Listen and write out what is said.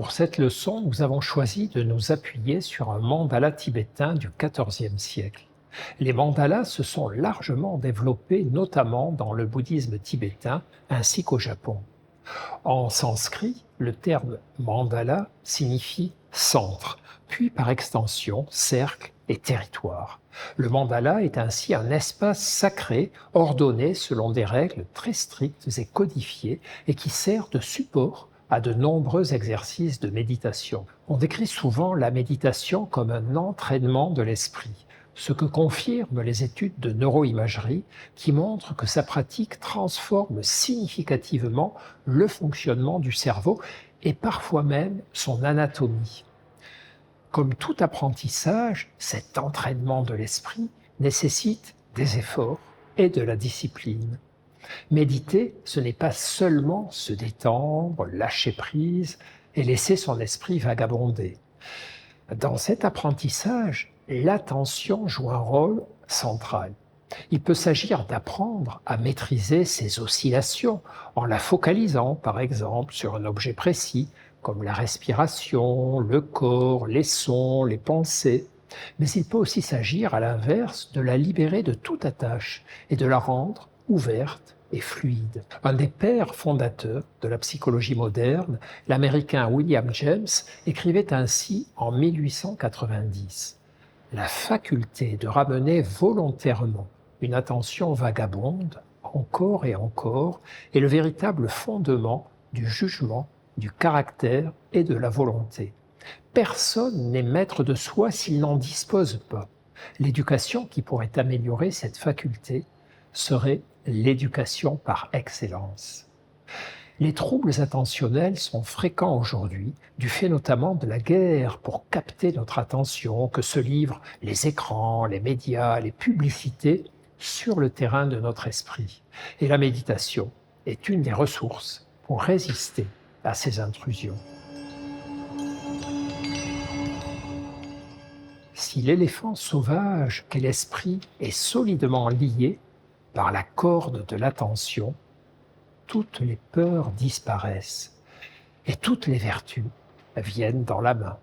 Pour cette leçon, nous avons choisi de nous appuyer sur un mandala tibétain du XIVe siècle. Les mandalas se sont largement développés, notamment dans le bouddhisme tibétain ainsi qu'au Japon. En sanskrit, le terme mandala signifie centre, puis par extension cercle et territoire. Le mandala est ainsi un espace sacré ordonné selon des règles très strictes et codifiées et qui sert de support à de nombreux exercices de méditation. On décrit souvent la méditation comme un entraînement de l'esprit, ce que confirment les études de neuroimagerie qui montrent que sa pratique transforme significativement le fonctionnement du cerveau et parfois même son anatomie. Comme tout apprentissage, cet entraînement de l'esprit nécessite des efforts et de la discipline. Méditer, ce n'est pas seulement se détendre, lâcher prise et laisser son esprit vagabonder. Dans cet apprentissage, l'attention joue un rôle central. Il peut s'agir d'apprendre à maîtriser ses oscillations en la focalisant, par exemple, sur un objet précis, comme la respiration, le corps, les sons, les pensées. Mais il peut aussi s'agir, à l'inverse, de la libérer de toute attache et de la rendre ouverte et fluide. Un des pères fondateurs de la psychologie moderne, l'Américain William James, écrivait ainsi en 1890 « La faculté de ramener volontairement une attention vagabonde, encore et encore, est le véritable fondement du jugement, du caractère et de la volonté. Personne n'est maître de soi s'il n'en dispose pas. L'éducation qui pourrait améliorer cette faculté serait l'éducation par excellence. » Les troubles attentionnels sont fréquents aujourd'hui, du fait notamment de la guerre pour capter notre attention que se livrent les écrans, les médias, les publicités sur le terrain de notre esprit. Et la méditation est une des ressources pour résister à ces intrusions. Si l'éléphant sauvage qu'est l'esprit est solidement lié par la corde de l'attention, toutes les peurs disparaissent et toutes les vertus viennent dans la main.